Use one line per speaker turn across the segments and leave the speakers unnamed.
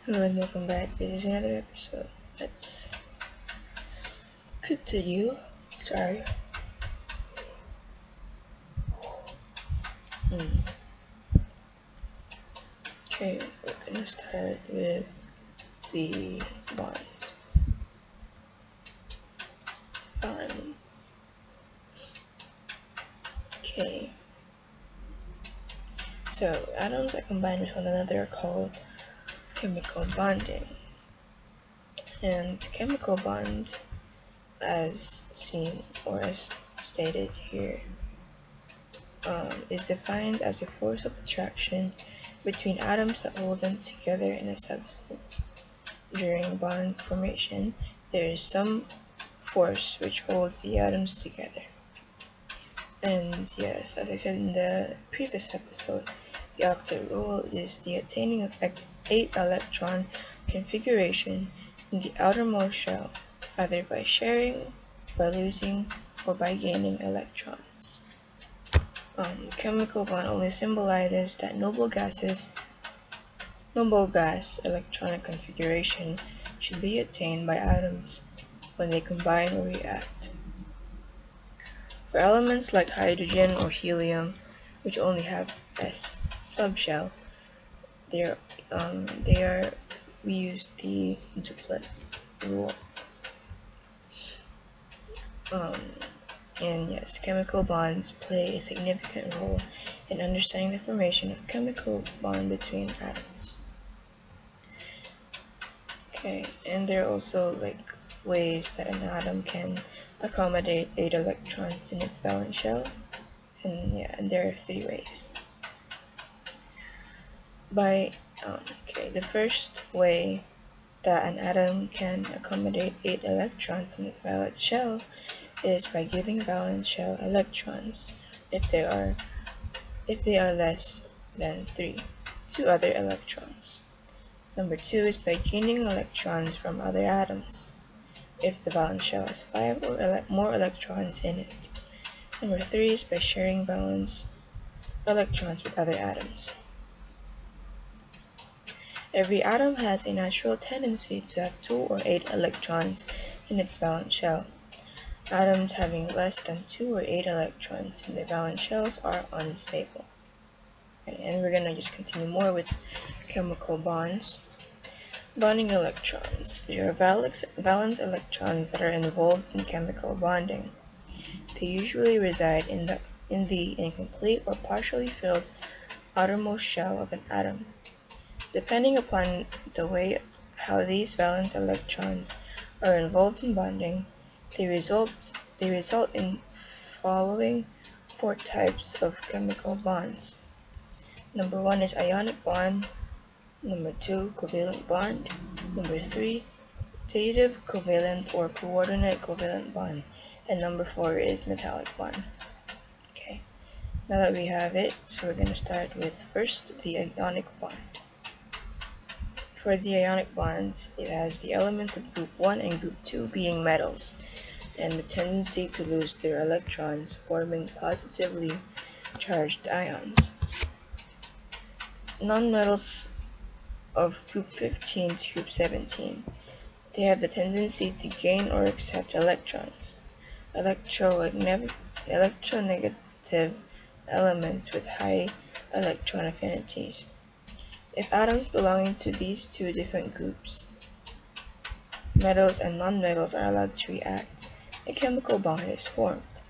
Hello and welcome back. This is another episode. Let's continue. Sorry. Hmm. Okay, we're gonna start with the bonds. Bonds. Okay. So atoms that combine with one another are called chemical bonding. And chemical bond, as seen or as stated here, is defined as a force of attraction between atoms that hold them together in a substance. During bond formation, there is some force which holds the atoms together. And yes, as I said in the previous episode, the octet rule is the attaining of 8 electron configuration in the outermost shell, either by sharing, by losing, or by gaining electrons. The chemical bond only symbolizes that noble gas electronic configuration should be attained by atoms when they combine or react. For elements like hydrogen or helium, which only have S subshell, they are, we use the duplet rule. Um, and yes, chemical bonds play a significant role in understanding the formation of chemical bond between atoms. Okay, and there are also ways that an atom can accommodate 8 electrons in its valence shell, and there are 3 ways. The first way that an atom can accommodate 8 electrons in its valence shell is by giving valence shell electrons if they are less than 3 to other electrons. Number 2 is by gaining electrons from other atoms if the valence shell has 5 or more electrons in it. Number 3 is by sharing valence electrons with other atoms. Every atom has a natural tendency to have 2 or 8 electrons in its valence shell. Atoms having less than 2 or 8 electrons in their valence shells are unstable. Okay, and we're gonna just continue more with chemical bonds. Bonding electrons. There are valence electrons that are involved in chemical bonding. They usually reside in the incomplete or partially filled outermost shell of an atom. Depending upon the way how these valence electrons are involved in bonding, they result in following 4 types of chemical bonds. Number 1 is ionic bond. Number 2, covalent bond. Number 3, dative covalent or coordinate covalent bond. And number 4 is metallic bond. Okay, now that we have it, so we're going to start with first the ionic bond. For the ionic bonds, it has the elements of group 1 and group 2 being metals, and the tendency to lose their electrons, forming positively charged ions. Nonmetals of group 15 to group 17. They have the tendency to gain or accept electrons. Electronegative elements with high electron affinities. If atoms belonging to these 2 different groups, metals and nonmetals, are allowed to react, a chemical bond is formed.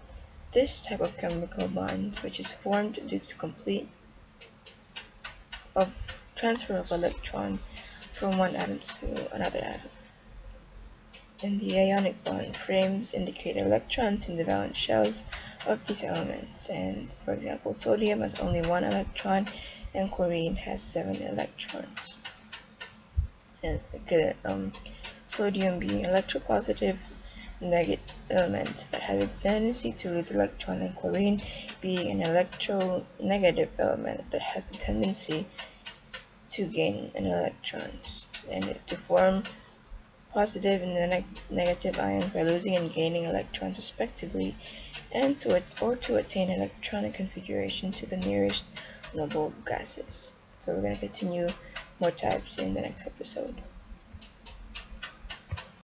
This type of chemical bond, which is formed due to complete of transfer of electron from one atom to another atom. And the ionic bond frames indicate electrons in the valence shells of these elements. And for example, sodium has only 1 electron and chlorine has 7 electrons. And sodium being electropositive negative element that has a tendency to lose electron, and chlorine being an electronegative element that has a tendency to gain an electrons, and to form positive and negative ions by losing and gaining electrons respectively, and to attain electronic configuration to the nearest noble gases. So we're going to continue more types in the next episode.